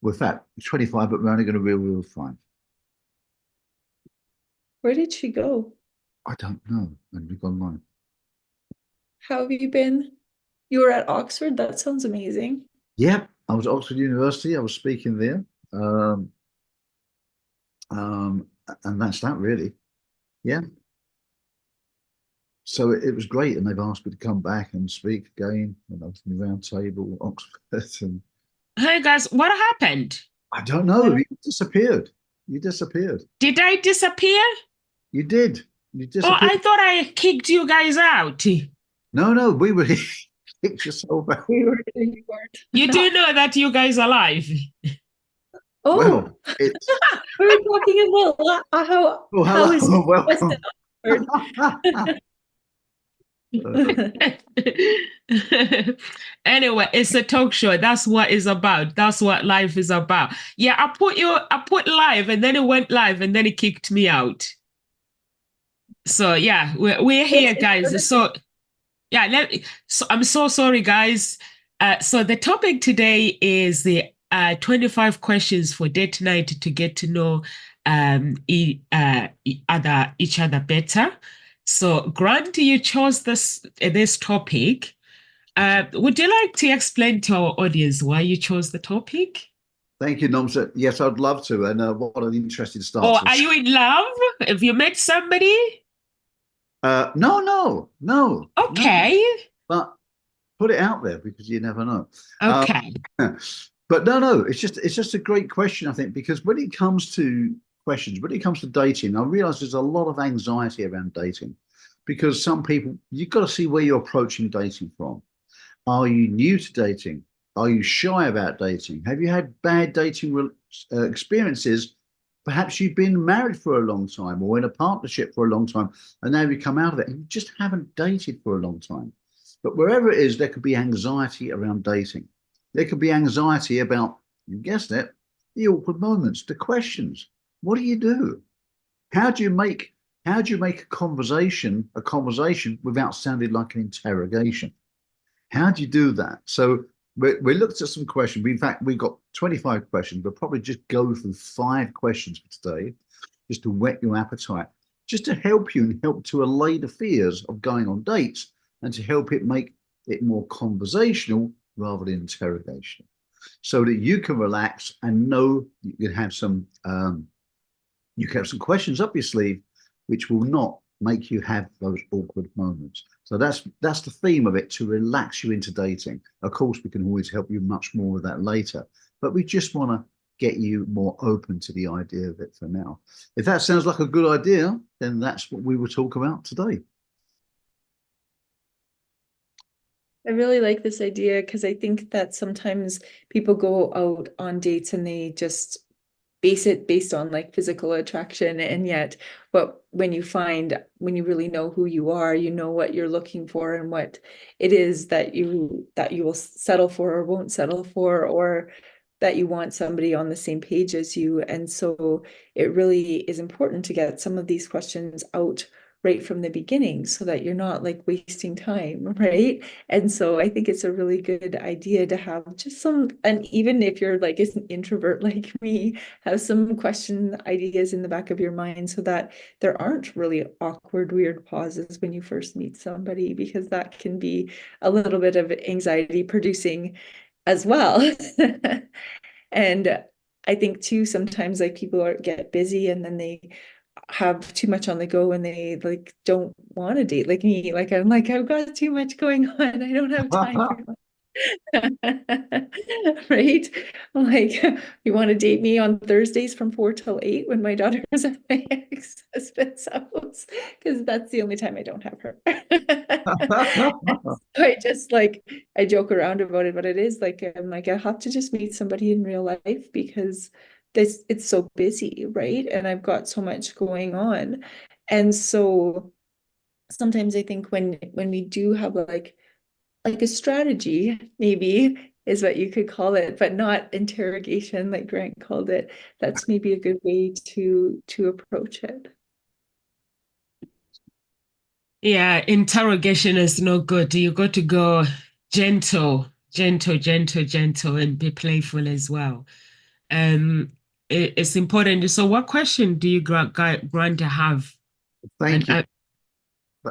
With that, 25, but we're only going to real 5. Where did she go? I don't know. And we've gone live. How have you been? You were at Oxford? That sounds amazing. Yeah, I was at Oxford University. I was speaking there. Um, and that's that really. Yeah. So it was great. And they've asked me to come back and speak again. And I was in the round table, Oxford. And Hey guys, what happened? I don't know. You disappeared. You disappeared. Did I disappear? You did. You Oh, disappeared. I thought I kicked you guys out. No, no, we were kicked yourself out. We were, you weren't. You do know that you guys are live. Oh, Well, it's we're talking about oh how is hello, West welcome. Oxford? Anyway, it's a talk show. That's what it's about. That's what life is about. Yeah, I put live and then it went live and then it kicked me out. So yeah, we're here, guys. So yeah, so I'm so sorry, guys. So the topic today is the 25 questions for date night to get to know each other better. So Grant, you chose this topic. Would you like to explain to our audience why you chose the topic? Thank you, Nomsa. Yes, I'd love to. And what an interesting start Or to are this. you in love? Have you met somebody? No, no, no, no. Okay. But put it out there because you never know. Um, Okay. but no, no. It's just a great question, I think, because when it comes to questions, when it comes to dating, I realise there's a lot of anxiety around dating because some people you've got to see where you're approaching dating from. Are you new to dating? Are you shy about dating? Have you had bad dating experiences? Perhaps you've been married for a long time or in a partnership for a long time, and now you come out of it and you just haven't dated for a long time. But wherever it is, there could be anxiety around dating. There could be anxiety about, you guessed it, the awkward moments, the questions. What do you do? How do you make a conversation without sounding like an interrogation? How do you do that? So we looked at some questions. In fact, we've got 25 questions. We'll probably just go through 5 questions for today, just to whet your appetite, just to help you and help to allay the fears of going on dates and to help it make it more conversational rather than interrogational, so that you can relax and know you can have some questions up your sleeve which will not make you have those awkward moments. So that's the theme of it, to relax you into dating. Of course, we can always help you much more with that later, but we just want to get you more open to the idea of it for now. If that sounds like a good idea, then that's what we will talk about today. I really like this idea because I think that sometimes people go out on dates and they just base it based on like physical attraction, and yet but when you really know who you are, you know what you're looking for and what it is that you will settle for or won't settle for, or that you want somebody on the same page as you. And so it really is important to get some of these questions out right from the beginning so that you're not like wasting time, right? And so I think it's a really good idea to have just some, and even if you're like an introvert like me, have some question ideas in the back of your mind so that there aren't really awkward, weird pauses when you first meet somebody, because that can be a little bit of anxiety producing as well. And I think too, sometimes like get busy and then they have too much on the go and they like don't want to date like me. Like I'm like, I've got too much going on. I don't have time for right? Like, you want to date me on Thursdays from 4 till 8 when my daughter is at my ex-husband's house, because that's the only time I don't have her. So I just like I joke around about it, but it is like I'm like I have to just meet somebody in real life because this it's so busy, right? And I've got so much going on. And so sometimes I think when we do have like a strategy, maybe is what you could call it, but not interrogation like Grant called it. That's maybe a good way to approach it. Yeah, interrogation is no good. You got to go gentle, gentle, gentle, gentle, and be playful as well. It's important. So what question do you grant to have? Thank you.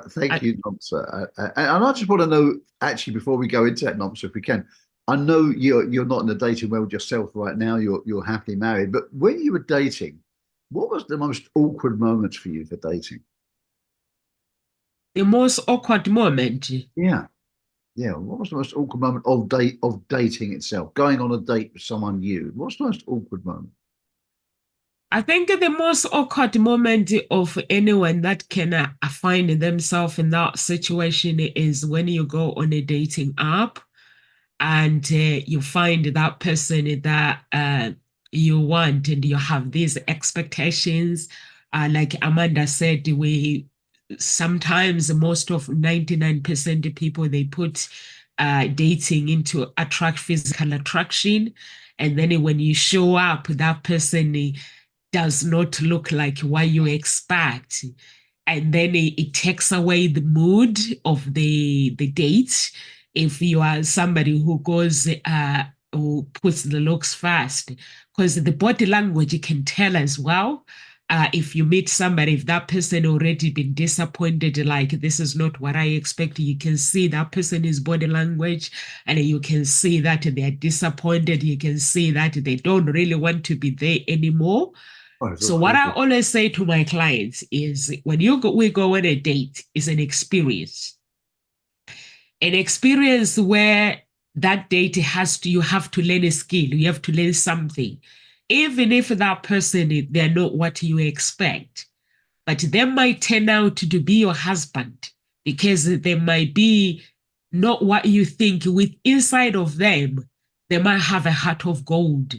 Thank you, Nomsa. And I just want to know, actually, before we go into that, Nomsa, if we can, I know you're not in the dating world yourself right now. You're happily married, but when you were dating, what was the most awkward moments for you for dating? The most awkward moment. Yeah, yeah. What was the most awkward moment of dating itself? Going on a date with someone new. What's the most awkward moment? I think the most awkward moment of anyone that can find themselves in that situation is when you go on a dating app and you find that person that you want, and you have these expectations. Like Amanda said, we sometimes, most of 99% of people, they put dating into physical attraction. And then when you show up, that person does not look like what you expect. And then it takes away the mood of the date. If you are somebody who goes, who puts the looks first, because the body language you can tell as well. If you meet somebody, if that person already been disappointed, like this is not what I expected, you can see that person is body language, and you can see that they're disappointed. You can see that they don't really want to be there anymore. Oh, So what I always say to my clients is, when we go on a date, is an experience where that date you have to learn a skill, you have to learn something, even if that person, they're not what you expect, but they might turn out to be your husband, because they might be not what you think. With inside of them, they might have a heart of gold.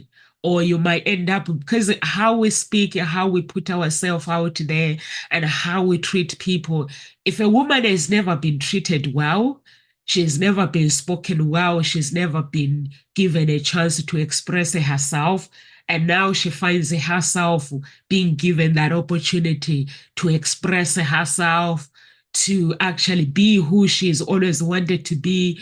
Or you might end up, because how we speak, how we put ourselves out there, and how we treat people. If a woman has never been treated well, she's never been spoken well, she's never been given a chance to express herself, and now she finds herself being given that opportunity to express herself, to actually be who she's always wanted to be,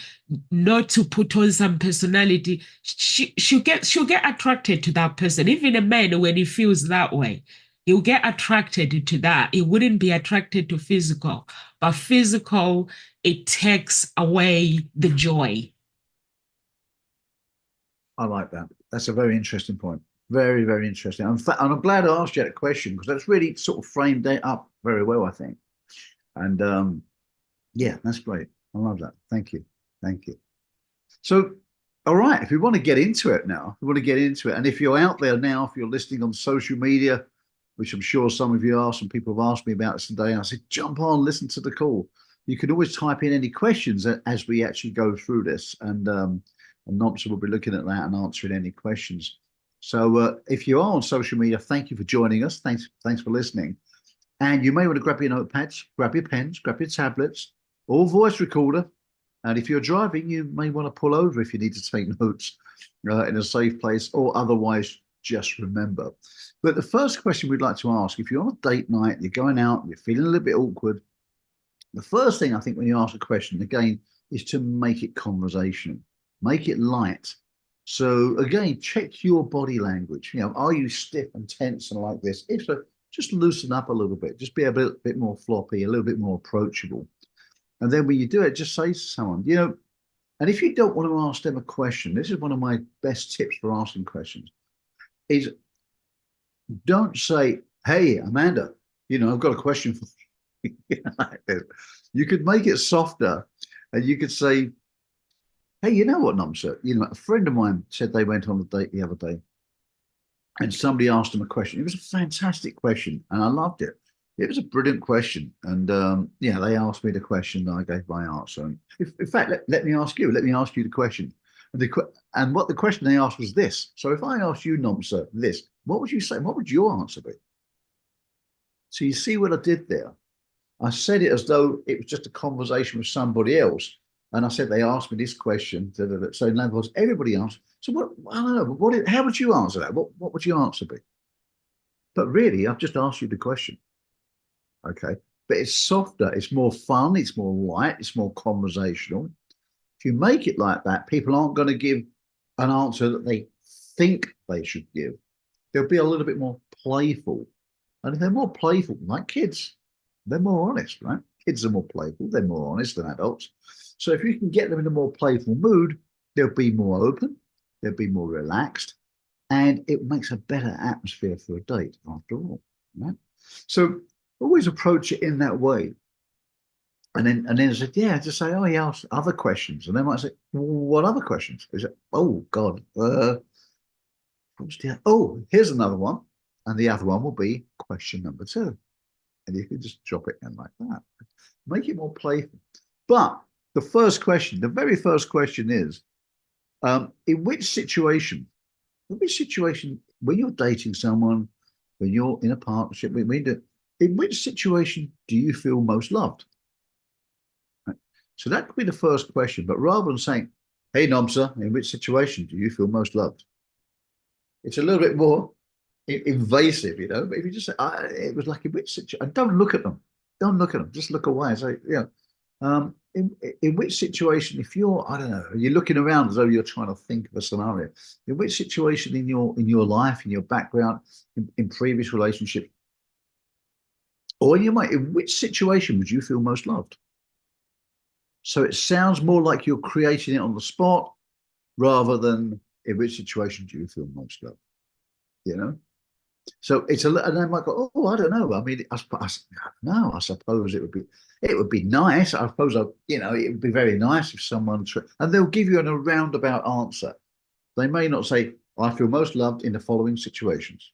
not to put on some personality. She'll get attracted to that person. Even a man, when he feels that way, he'll get attracted to that. He wouldn't be attracted to physical, but physical, it takes away the joy. I like that. That's a very interesting point. Very, very interesting. And I'm glad I asked you that question, because that's really sort of framed it up very well, I think. And yeah, that's great. I love that. Thank you. Thank you. So, all right, if we want to get into it now, we want to get into it. And if you're out there now, if you're listening on social media, which I'm sure some of you are, some people have asked me about this today, I said, jump on, listen to the call. You can always type in any questions as we actually go through this. And Nomsa will be looking at that and answering any questions. So if you are on social media, thank you for joining us. Thanks for listening. And you may want to grab your notepads, grab your pens, grab your tablets, or voice recorder. And if you're driving, you may want to pull over if you need to take notes in a safe place, or otherwise just remember. But the first question we'd like to ask, if you're on a date night, you're going out, you're feeling a little bit awkward, the first thing I think when you ask a question, again, is to make it conversational, make it light. So again, check your body language. Are you stiff and tense and like this? If so, just loosen up a little bit, just be a bit more floppy, a little bit more approachable. And then when you do it, just say to someone, and if you don't want to ask them a question, this is one of my best tips for asking questions, is don't say, hey, Amanda, I've got a question for you. You could make it softer, and you could say, hey, you know what, Nomsa? A friend of mine said they went on a date the other day, and somebody asked them a question. It was a fantastic question, and I loved it. It was a brilliant question. And they asked me the question, and I gave my answer. And in fact, let me ask you the question. And what the question they asked was this. So if I asked you, Nomsa, this, what would you say? What would your answer be? So you see what I did there? I said it as though it was just a conversation with somebody else. And I said, they asked me this question. So in other words, everybody asked. So what, I don't know, how would you answer that? What would your answer be? But really, I've just asked you the question. Okay. But it's softer, it's more fun, it's more light, it's more conversational. If you make it like that, people aren't going to give an answer that they think they should give. They'll be a little bit more playful. And if they're more playful, like kids, they're more honest, right? Kids are more playful, they're more honest than adults. So if you can get them in a more playful mood, they'll be more open, they'll be more relaxed, and it makes a better atmosphere for a date after all, right? So always approach it in that way. And then I said, yeah, just say, oh, yeah, ask other questions. And they might say, well, what other questions? Is it, oh, God, oh, here's another one. And the other one will be question number 2. And you can just drop it in like that. Make it more playful. But the first question, the very first question is, in which situation, when you're dating someone, when you're in a partnership, in which situation do you feel most loved? Right? So that could be the first question. But rather than saying, hey, Nomsa, in which situation do you feel most loved? It's a little bit more invasive, you know. But if you just say, it was like in which situation, and don't look at them. Don't look at them. Just look away and say, yeah. In which situation, if you're, I don't know, you're looking around as though you're trying to think of a scenario, in which situation in your life, in your background, in previous relationships, or in your mind, in which situation would you feel most loved? So it sounds more like you're creating it on the spot rather than in which situation do you feel most loved? You know? So it's and they might go, oh, I don't know. I mean, I suppose it would be nice. I suppose, it would be very nice if someone, and they'll give you a roundabout answer. They may not say, I feel most loved in the following situations.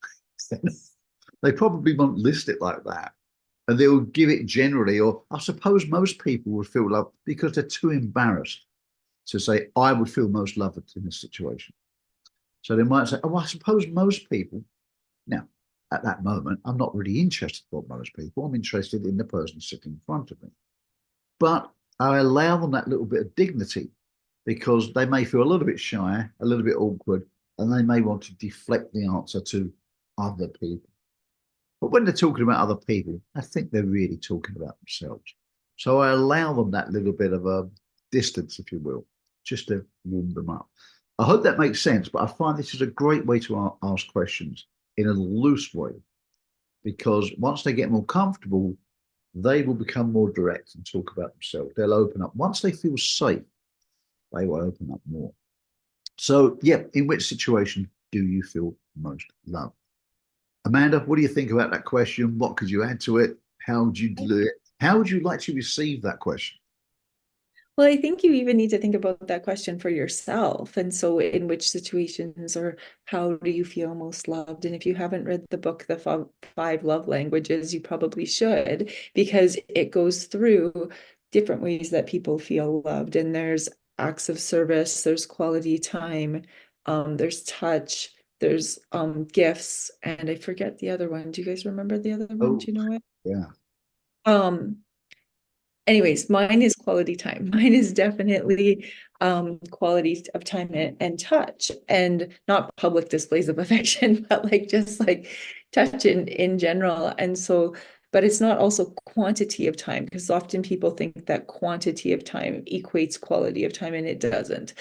They probably won't list it like that. And they'll give it generally, or I suppose most people would feel loved because they're too embarrassed to say, I would feel most loved in this situation. So they might say, oh, I suppose most people. Now, at that moment, I'm not really interested in what most people. I'm interested in the person sitting in front of me. But I allow them that little bit of dignity because they may feel a little bit shy, a little bit awkward, and they may want to deflect the answer to other people. But when they're talking about other people, I think they're really talking about themselves. So I allow them that little bit of a distance, if you will, just to warm them up. I hope that makes sense, but I find this is a great way to ask questions in a loose way, because once they get more comfortable, they will become more direct and talk about themselves. They'll open up. Once they feel safe, they will open up more. So, yeah, in which situation do you feel most loved? Amanda, what do you think about that question? What could you add to it? How would you do it? How would you like to receive that question? Well, I think you even need to think about that question for yourself. And so, in which situations or how do you feel most loved? And if you haven't read the book, The 5 Love Languages, you probably should, because it goes through different ways that people feel loved. And there's acts of service, there's quality time, there's touch, there's gifts, and I forget the other one. Do you guys remember the other one? Oh, Do you know it? yeah. Anyways, mine is quality time. Mine is definitely quality of time and touch, and not public displays of affection, but like just like touch in general. And so, but it's not also quantity of time, because often people think that quantity of time equates quality of time, and it doesn't.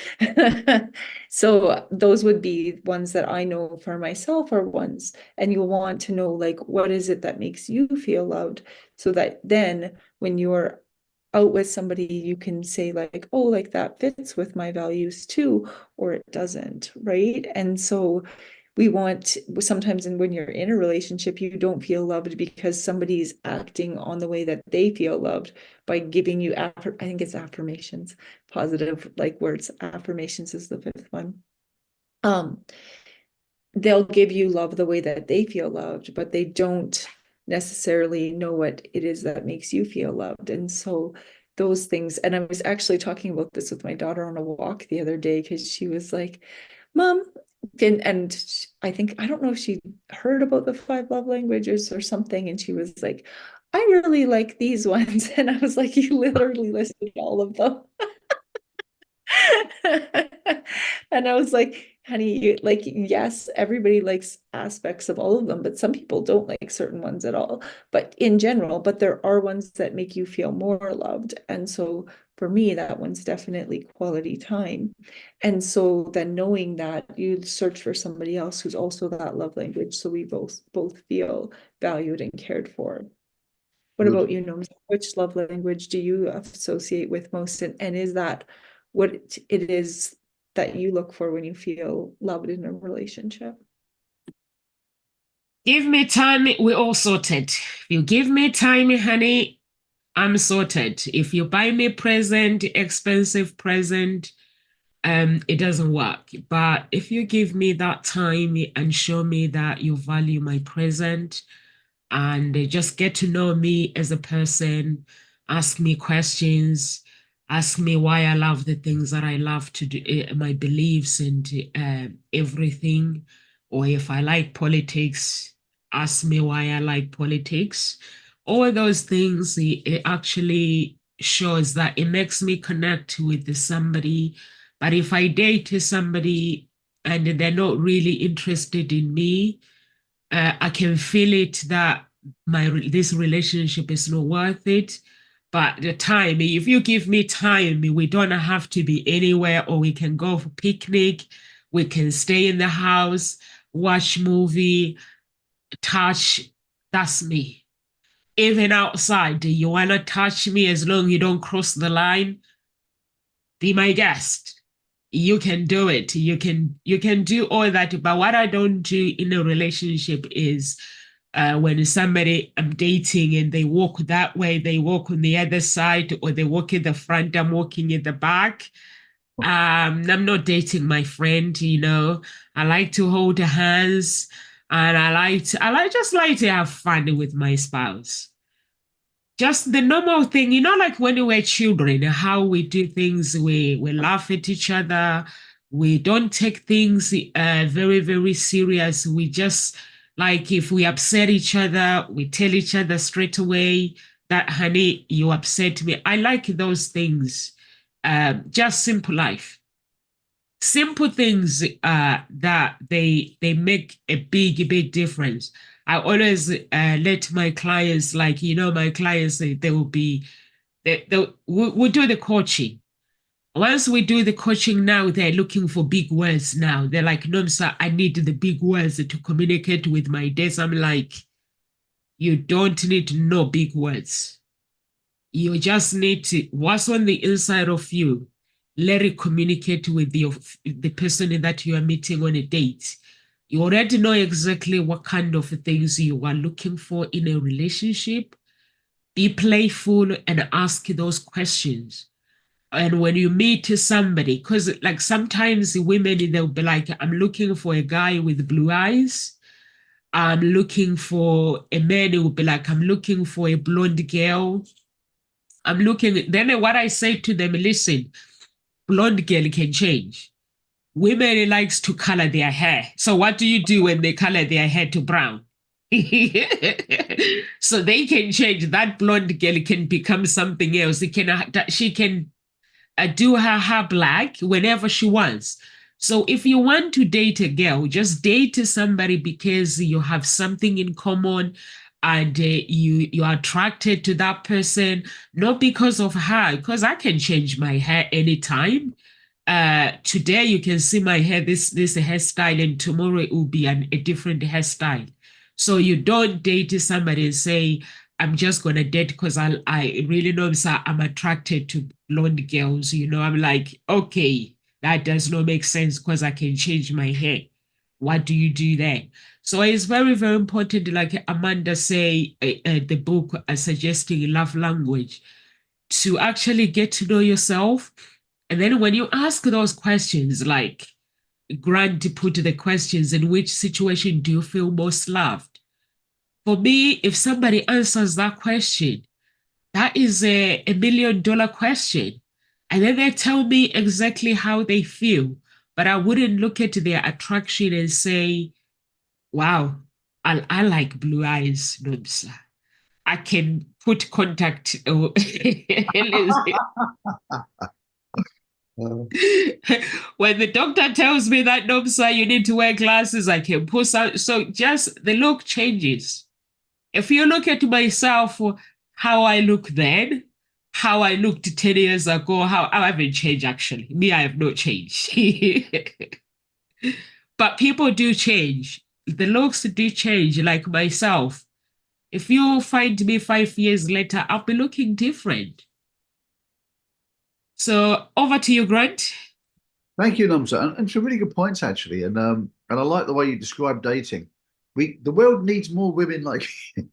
So those would be ones that I know for myself are ones, and you'll want to know, like, what is it that makes you feel loved, so that then when you're out with somebody, you can say like, oh, like that fits with my values too, or it doesn't, right? And so we want, sometimes, and when you're in a relationship, you don't feel loved because somebody's acting on the way that they feel loved by giving you, I think it's affirmations, positive like words. Affirmations is the 5th one. They'll give you love the way that they feel loved, but they don't necessarily know what it is that makes you feel loved. And so those things, and I was actually talking about this with my daughter on a walk the other day, because she was like, Mom, and I think, I don't know if she heard about the 5 love languages or something, and she was like, I really like these ones. And I was like, you literally listed all of them. And I was like, honey, like, yes, everybody likes aspects of all of them, but some people don't like certain ones at all. But in general, but there are ones that make you feel more loved. And so for me, that one's definitely quality time. And so then knowing that, you search for somebody else who's also that love language, so we both feel valued and cared for. What Good. about you, Gnomes? Which love language do you associate with most? And is that what it is that you look for when you feel loved in a relationship? Give me time, we're all sorted. If you give me time, honey, I'm sorted. If you buy me present, expensive present, it doesn't work. But if you give me that time and show me that you value my present, and just get to know me as a person, ask me questions, ask me why I love the things that I love to do, my beliefs and everything. Or if I like politics, ask me why I like politics. All those things, it actually shows that it makes me connect with somebody. But if I date somebody and they're not really interested in me, I can feel it that this relationship is not worth it. But the time, if you give me time, we don't have to be anywhere, or we can go for picnic, we can stay in the house, watch movie, touch. That's me. Even outside, you wanna touch me as long as you don't cross the line, be my guest. You can do it. You can do all that. But what I don't do in a relationship is when somebody I'm dating and they walk that way, they walk on the other side, or they walk in the front, I'm walking in the back. I'm not dating my friend, you know. I like to hold hands, and just like to have fun with my spouse. Just the normal thing, like when we were children, how we do things, we laugh at each other, we don't take things very, very serious. We just, like, if we upset each other, we tell each other straight away that, honey, you upset me. I like those things. Just simple life. Simple things that they make a big, big difference. I always let my clients, like, my clients, they will be, we'll do the coaching. Once we do the coaching now, they're looking for big words now. They're like, no, sir, I need the big words to communicate with my dates. I'm like, you don't need to know big words. You just need to, what's on the inside of you, let it communicate with the person that you are meeting on a date. You already know exactly what kind of things you are looking for in a relationship. Be playful and ask those questions. And when you meet somebody, because like sometimes women, they'll be like, I'm looking for a guy with blue eyes. I'm looking for a man who will be like, I'm looking for a blonde girl. I'm looking, then what I say to them, listen, blonde girl can change. Women likes to color their hair. So what do you do when they color their hair to brown? So they can change. That blonde girl can become something else. She can do her hair black whenever she wants. So if you want to date a girl, just date somebody because you have something in common, and you are attracted to that person, not because of her, because I can change my hair anytime. Today you can see my hair, this hairstyle, and tomorrow it will be a different hairstyle. So you don't date somebody and say, I'm just gonna date because I really know I'm attracted to blonde girls. I'm like, okay, that does not make sense because I can change my hair. What do you do there? So it's very, very important, like Amanda say, the book suggesting love language, to actually get to know yourself. And then when you ask those questions, like Grant put the questions, in which situation do you feel most loved? For me, if somebody answers that question, that is a $1 million question. And then they tell me exactly how they feel. But I wouldn't look at their attraction and say, wow, I like blue eyes. No, sir. I can put contact. When the doctor tells me that, no, sir, you need to wear glasses, I can pull out. So just the look changes. If you look at myself, how I look then, how I looked 10 years ago, how I haven't changed actually. Me, I have not changed. But people do change. The looks do change, like myself. If you find me 5 years later, I'll be looking different. So over to you, Grant. Thank you, Namsa. And some really good points actually. And I like the way you describe dating. The world needs more women like you.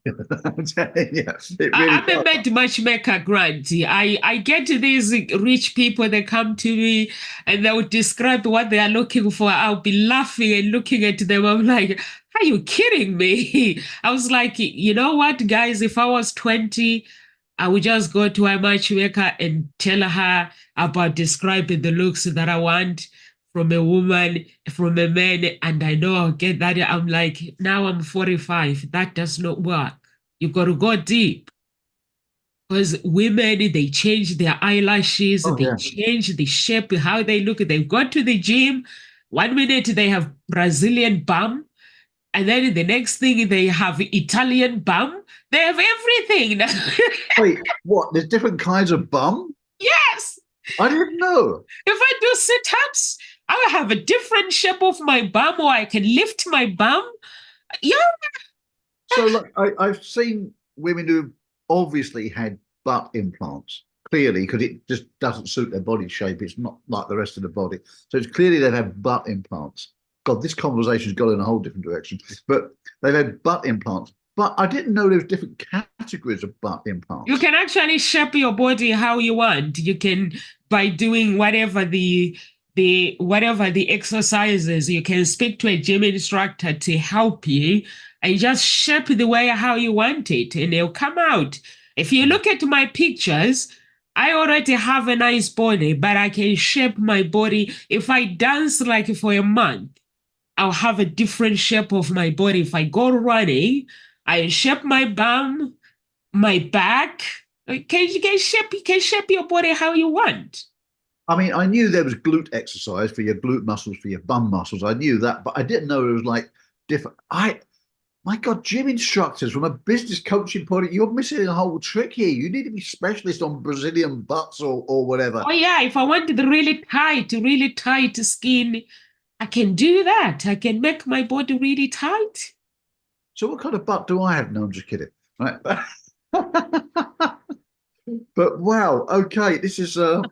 I'm telling you, it really I'm a does. mad matchmaker, Grant. I get these rich people that come to me and they would describe what they are looking for. I'll be laughing and looking at them. I'm like, are you kidding me? I was like, you know what, guys, if I was 20, I would just go to a matchmaker and tell her about describing the looks that I want from a woman, from a man, and I know I'll get that. I'm like, now I'm 45. That does not work. You got to go deep. Because women, they change their eyelashes, Oh they yeah. change the shape, how they look. They go to the gym. 1 minute they have Brazilian bum, and then the next thing they have Italian bum. They have everything. Wait, what? There's different kinds of bum? Yes. I didn't know. If I do sit-ups, I have a different shape of my bum, or I can lift my bum. Yeah. So look, I've seen women who obviously had butt implants, clearly, because it just doesn't suit their body shape. It's not like the rest of the body. So it's clearly they've had butt implants. God, this conversation's gone in a whole different direction. But they've had butt implants. But I didn't know there was different categories of butt implants. You can actually shape your body how you want. You can, by doing whatever the whatever the exercises, you can speak to a gym instructor to help you and just shape the way how you want it, and it'll come out. If you look at my pictures, I already have a nice body, but I can shape my body. If I dance like for a month, I'll have a different shape of my body. If I go running, I shape my bum, my back. You can shape your body how you want. I mean, I knew there was glute exercise for your glute muscles, for your bum muscles. I knew that, but I didn't know it was like different. My God, gym instructors from a business coaching point, you're missing a whole trick here. You need to be specialist on Brazilian butts or whatever. Oh yeah, if I wanted really tight skin, I can do that. I can make my body really tight. So what kind of butt do I have? No, I'm just kidding. Right. But wow, okay, this is a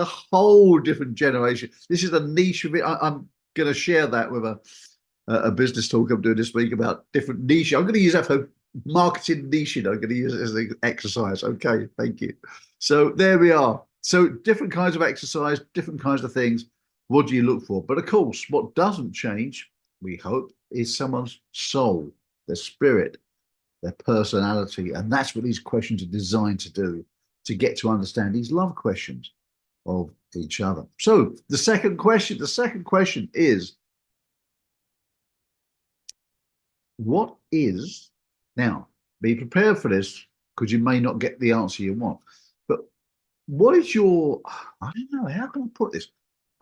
whole different generation. This is a niche of it. I'm going to share that with a business talk I'm doing this week about different niche. I'm going to use that for marketing niching. I'm going to use it as an exercise. Okay, thank you. So there we are. So different kinds of exercise, different kinds of things. What do you look for? But of course, what doesn't change, we hope, is someone's soul, their spirit, their personality. And that's what these questions are designed to do, to get to understand these love questions of each other. So the second question is, what is, now be prepared for this because you may not get the answer you want, but what is your, I don't know, how can I put this?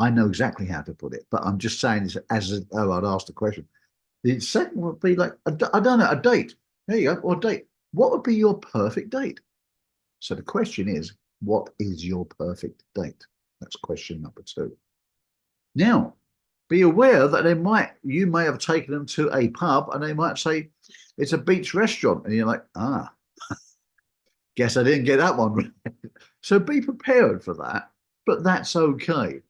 I know exactly how to put it, but I'm just saying this as though I'd asked the question. The second would be like, I don't know, a date. There you go, or a date. What would be your perfect date? So the question is, what is your perfect date? That's question number 2. Now, be aware that you may have taken them to a pub and they might say it's a beach restaurant, and you're like, guess I didn't get that one. So be prepared for that, but that's okay.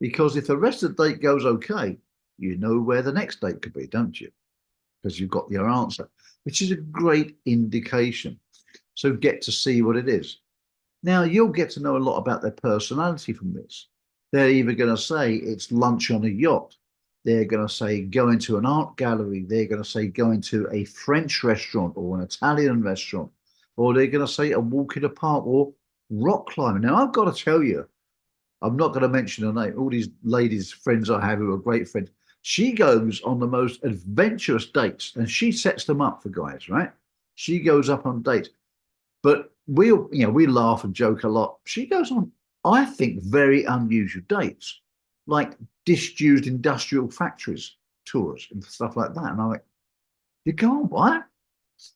Because if the rest of the date goes okay, you know where the next date could be, don't you? Because you've got your answer, which is a great indication. So get to see what it is. Now, you'll get to know a lot about their personality from this. They're either going to say it's lunch on a yacht. They're going to say going to an art gallery. They're going to say going to a French restaurant or an Italian restaurant. Or they're going to say a walk in a park or rock climbing. Now, I've got to tell you, I'm not going to mention her name. All these ladies, friends I have who are great friends, she goes on the most adventurous dates and she sets them up for guys, right? She goes up on dates. But we laugh and joke a lot. She goes on I think, very unusual dates, like disused industrial factories tours and stuff like that. And I'm like, you go on, what?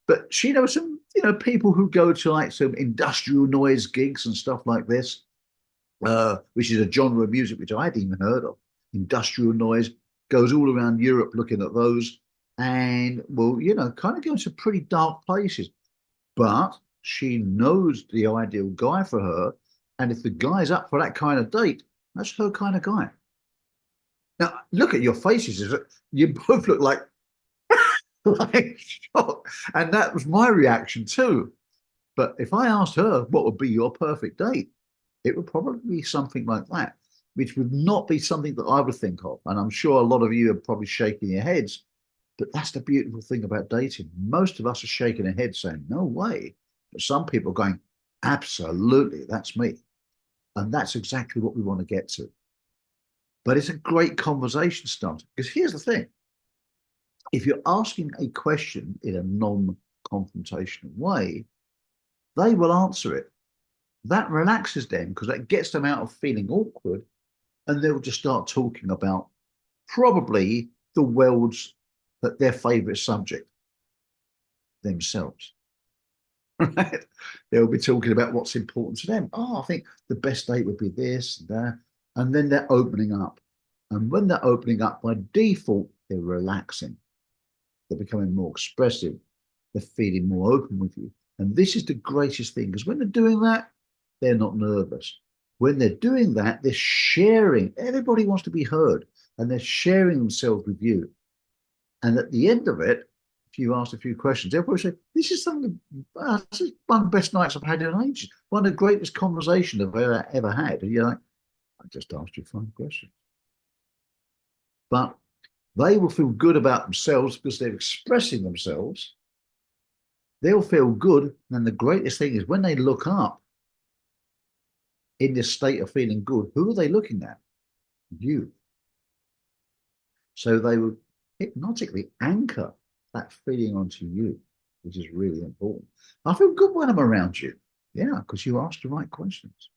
But she knows some, people who go to like some industrial noise gigs and stuff like this, which is a genre of music which I hadn't even heard of. Industrial noise goes all around Europe looking at those, and well, kind of goes to pretty dark places. But she knows the ideal guy for her, and if the guy's up for that kind of date, that's her kind of guy. Now, look at your faces. You both look like like shocked, and that was my reaction too. But if I asked her what would be your perfect date, it would probably be something like that, which would not be something that I would think of. And I'm sure a lot of you are probably shaking your heads, but that's the beautiful thing about dating. Most of us are shaking our heads saying, no way. But some people are going, absolutely, that's me. And that's exactly what we want to get to. But it's a great conversation starter, because here's the thing. If you're asking a question in a non-confrontational way, they will answer it. That relaxes them because that gets them out of feeling awkward, and they'll just start talking about probably the world's their favorite subject, themselves. Right? They'll be talking about what's important to them. Oh, I think the best date would be this, that, and then they're opening up. And when they're opening up, by default, they're relaxing. They're becoming more expressive. They're feeling more open with you. And this is the greatest thing, because when they're doing that, they're not nervous. When they're doing that, they're sharing. Everybody wants to be heard, and they're sharing themselves with you. And at the end of it, if you ask a few questions, they'll probably say, this is something, this is one of the best nights I've had in ages. One of the greatest conversations I've ever had. And you're like, I just asked you 5 questions. But they will feel good about themselves because they're expressing themselves. They'll feel good. And the greatest thing is when they look up in this state of feeling good, who are they looking at? You. So they will hypnotically anchor that feeling onto you, which is really important. I feel good when I'm around you. Yeah, because you asked the right questions.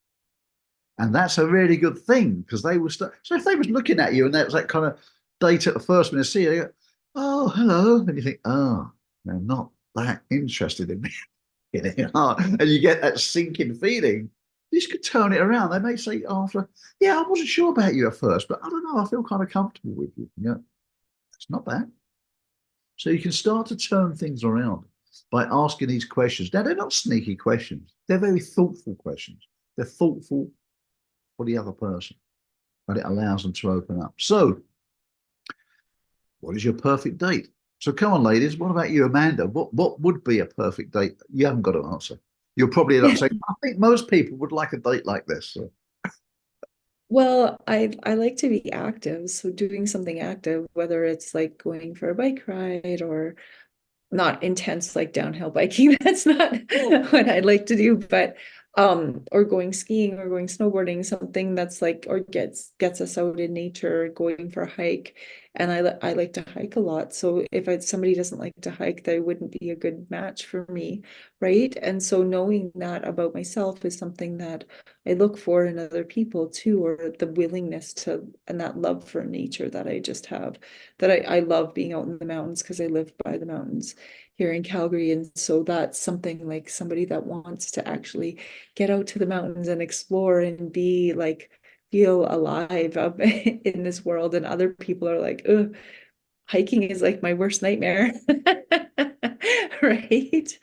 And that's a really good thing, because they will start. So if they was looking at you and that was that kind of date at the first when they see you, they go, oh, hello. And you think, oh, they're not that interested in me. And you get that sinking feeling. This could turn it around. They may say after, yeah, I wasn't sure about you at first, but I don't know, I feel kind of comfortable with you. Yeah, it's not bad. So you can start to turn things around by asking these questions. Now, they're not sneaky questions. They're very thoughtful questions. They're thoughtful for the other person, but it allows them to open up. So what is your perfect date? So come on, ladies. What about you, Amanda? What would be a perfect date? You haven't got an answer. You'll probably end up saying, I think most people would like a date like this. So. Well, I like to be active, so doing something active, whether it's like going for a bike ride or not intense like downhill biking. That's not what I'd like to do, but or going skiing or going snowboarding, something that's like or gets us out in nature, going for a hike. And I like to hike a lot. So if somebody doesn't like to hike, they wouldn't be a good match for me, right? And so knowing that about myself is something that I look for in other people too, or the willingness to, and that love for nature that I just have, that I love being out in the mountains because I live by the mountains here in Calgary. And so that's something like somebody that wants to actually get out to the mountains and explore and be like, feel alive up in this world. And other people are like, ugh, hiking is like my worst nightmare. Right?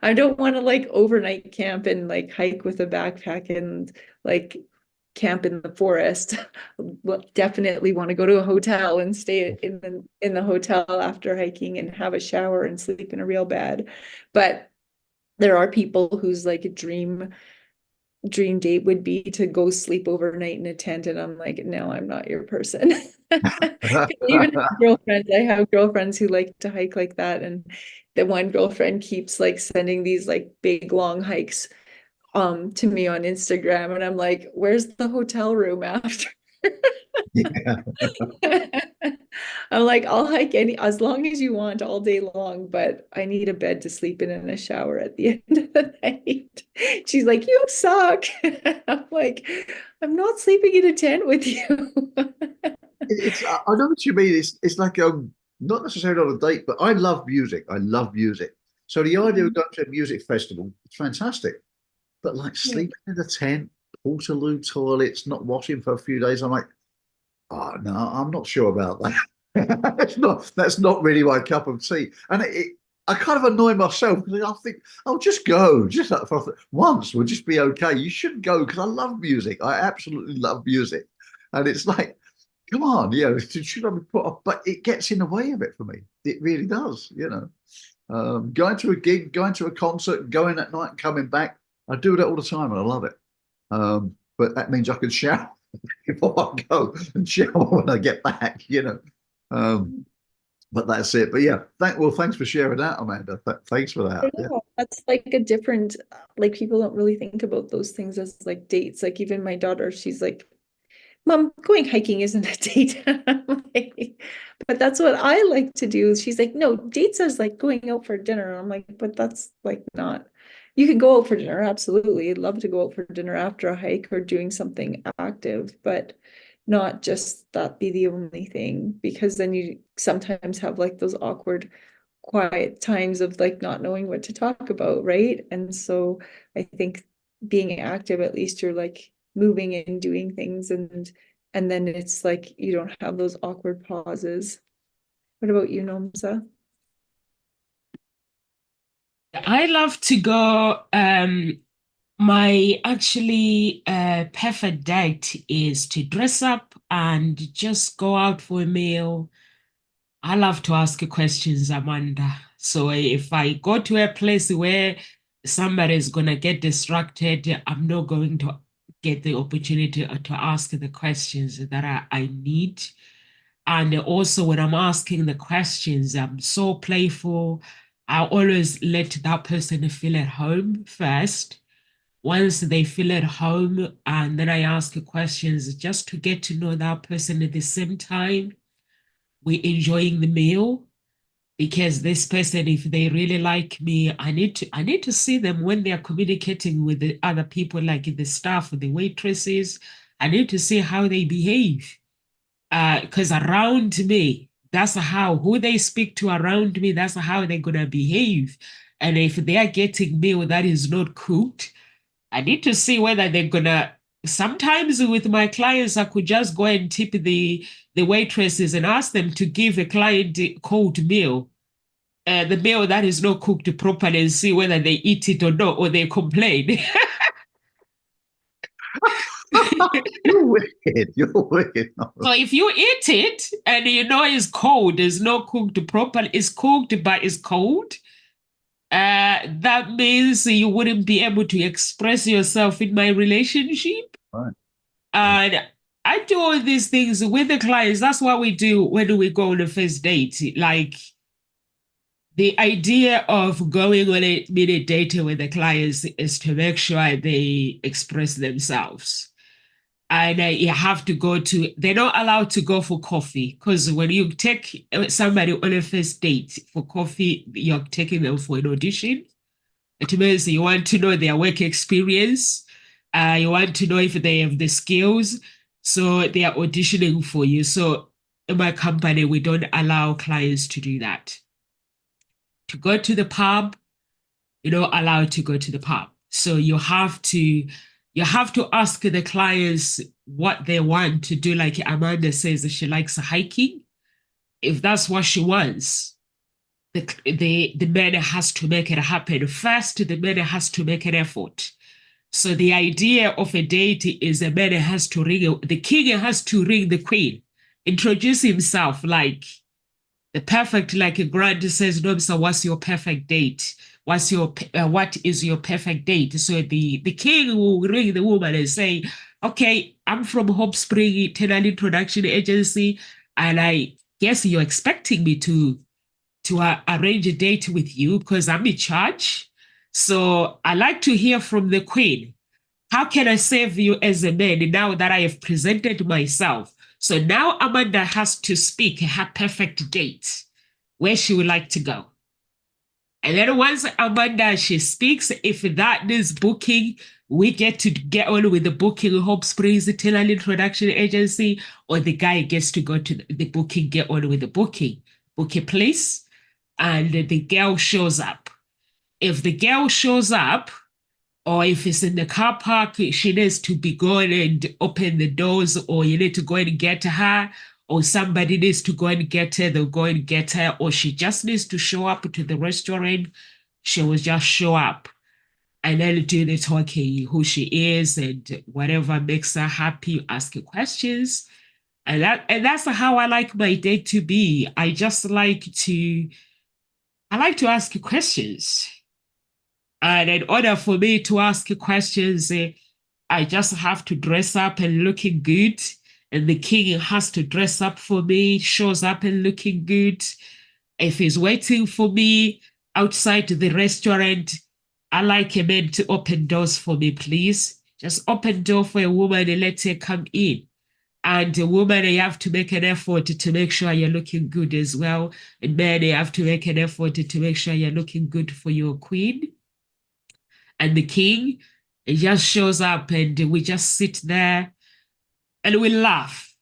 I don't want to like overnight camp and like hike with a backpack and like camp in the forest. Well, definitely want to go to a hotel and stay in the hotel after hiking and have a shower and sleep in a real bed. But there are people whose like dream date would be to go sleep overnight in a tent, and I'm like, no, I'm not your person. Even girlfriends, I have girlfriends who like to hike like that, and the one girlfriend keeps like sending these like big long hikes to me on Instagram, and I'm like, where's the hotel room after? Yeah. I'm like, I'll hike as long as you want all day long, but I need a bed to sleep in and a shower at the end of the night. She's like, you suck. I'm like, I'm not sleeping in a tent with you. It's I know what you mean. It's like not necessarily on a date, but I love music. I love music. So the idea of going to a music festival, it's fantastic. But like Yeah. sleeping in a tent, Portaloo toilets, not washing for a few days, I'm like, oh no, I'm not sure about that. That's not really my cup of tea. And I kind of annoy myself because I think, oh, just go, just for once, we'll just be okay. You should go because I love music. I absolutely love music, and it's like, come on, should I be put off? But it gets in the way of it for me. It really does, Going to a gig, going to a concert, going at night and coming back. I do that all the time and I love it. But that means I can shower before I go and shower when I get back. But that's it. But yeah, thanks for sharing that, Amanda. Thanks for that. Yeah. That's like a different, like people don't really think about those things as like dates. Like even my daughter, she's like, Mom, going hiking isn't a date. But that's what I like to do. She's like, no, dates is like going out for dinner. I'm like, but that's like not. You can go out for dinner, absolutely. I'd love to go out for dinner after a hike or doing something active, but not just that be the only thing, because then you sometimes have like those awkward, quiet times of like not knowing what to talk about, right? And so I think being active, at least you're like moving and doing things, and then it's like you don't have those awkward pauses. What about you, Nomsa? I love to go. My actually perfect date is to dress up and just go out for a meal. I love to ask questions, Amanda. So if I go to a place where somebody is going to get distracted, I'm not going to get the opportunity to ask the questions that I need. And also, when I'm asking the questions, I'm so playful. I always let that person feel at home first. Once they feel at home, and then I ask questions just to get to know that person at the same time. We're enjoying the meal because this person, if they really like me, I need to see them when they are communicating with the other people, like the staff, the waitresses. I need to see how they behave. Because around me, that's how who they speak to around me, that's how they're gonna behave. And if they are getting meal that is not cooked, I need to see whether they're gonna. Sometimes with my clients, I could just go and tip the waitresses and ask them to give a client a cold meal, the meal that is not cooked properly, and see whether they eat it or not, or they complain. You're wicked. You're wicked. So if you eat it and you know it's cold, it's not cooked properly, it's cooked but it's cold, that means you wouldn't be able to express yourself in my relationship. Right. And I do all these things with the clients. That's what we do when we go on a first date. Like the idea of going on a minute date with the clients is to make sure they express themselves. And you have to go to, they're not allowed to go for coffee, because when you take somebody on a first date for coffee, you're taking them for an audition. It means you want to know their work experience. You want to know if they have the skills. So they are auditioning for you. So in my company, we don't allow clients to do that. To go to the pub, you're not allowed to go to the pub. So you have to ask the clients what they want to do. Like Amanda says, she likes hiking. If that's what she wants, the man has to make it happen. First, the man has to make an effort. So the idea of a date is a man has to ring, the king has to ring the queen, introduce himself like the perfect, like a grant says, no, sir, what's your perfect date? What is your perfect date? So the king will ring the woman and say, okay, I'm from Hope Spring Tenant Introduction Agency, and I guess you're expecting me to arrange a date with you because I'm in charge. So I like to hear from the queen. How can I serve you as a man now that I have presented myself? So now Amanda has to speak her perfect date, where she would like to go. And then once Amanda, she speaks, if that is booking, we get to get on with the booking, Hope Springs Talent Introduction Agency, or the guy gets to go to the booking, get on with the booking, book a place, and the girl shows up. If the girl shows up, or if it's in the car park, she needs to be going and open the doors, or you need to go and get her, or somebody needs to go and get her, they'll go and get her, or she just needs to show up to the restaurant, she will just show up and then do the talking, who she is and whatever makes her happy, ask questions. And that's how I like my day to be. I like to ask questions. And in order for me to ask questions, I just have to dress up and looking good. And the king has to dress up for me, shows up and looking good. If he's waiting for me outside the restaurant, I like a man to open doors for me, please. Just open door for a woman and let her come in. And a woman, you have to make an effort to make sure you're looking good as well. And men, you have to make an effort to make sure you're looking good for your queen. And the king, he just shows up and we just sit there and we laugh.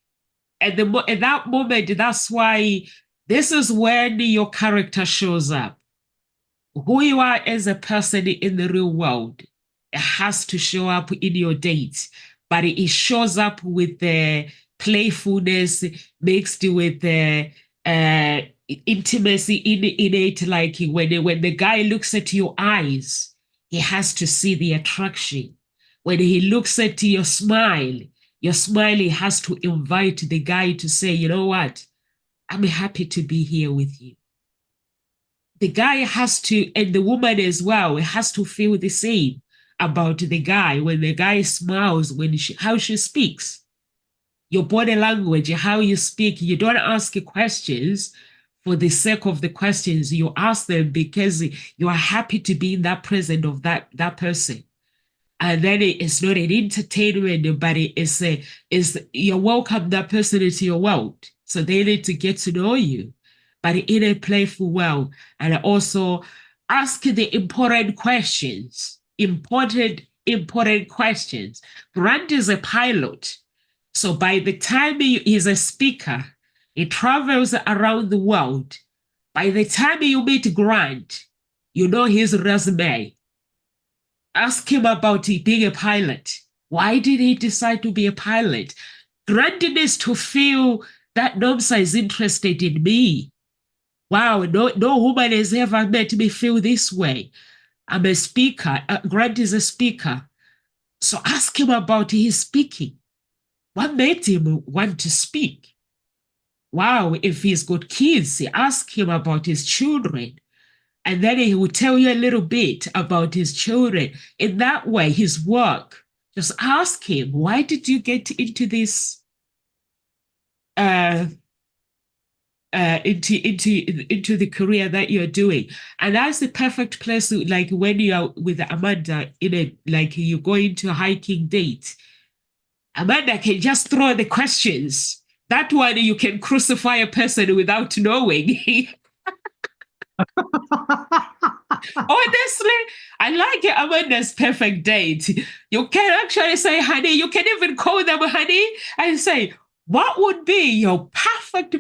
At that moment, that's why this is when your character shows up. Who you are as a person in the real world, it has to show up in your dates, but it shows up with the playfulness mixed with the intimacy in it. Like when the guy looks at your eyes, he has to see the attraction. When he looks at your smile has to invite the guy to say, you know what? I'm happy to be here with you. The guy has to, and the woman as well, has to feel the same about the guy. When the guy smiles, how she speaks, your body language, how you speak, you don't ask questions for the sake of the questions. You ask them because you are happy to be in that presence of that person. And then it's not an entertainment, but it's you welcome that person into your world. So they need to get to know you, but in a playful way. And also ask the important questions. Important questions. Grant is a pilot. So by the time he's a speaker, he travels around the world. By the time you meet Grant, you know his resume. Ask him about being a pilot. Why did he decide to be a pilot? Grant needs to feel that Nomsa is interested in me. Wow, no woman has ever made me feel this way. I'm a speaker. Grant is a speaker. So ask him about his speaking. What made him want to speak? Wow, if he's got kids, ask him about his children. And then he will tell you a little bit about his children. In that way, his work, just ask him, why did you get into this, into the career that you're doing? And that's the perfect place, like when you are with Amanda, like you go into a hiking date. Amanda can just throw the questions. That one, you can crucify a person without knowing. Honestly, I like Amanda's perfect date. You can actually say, honey, you can even call them honey and say, what would be your perfect?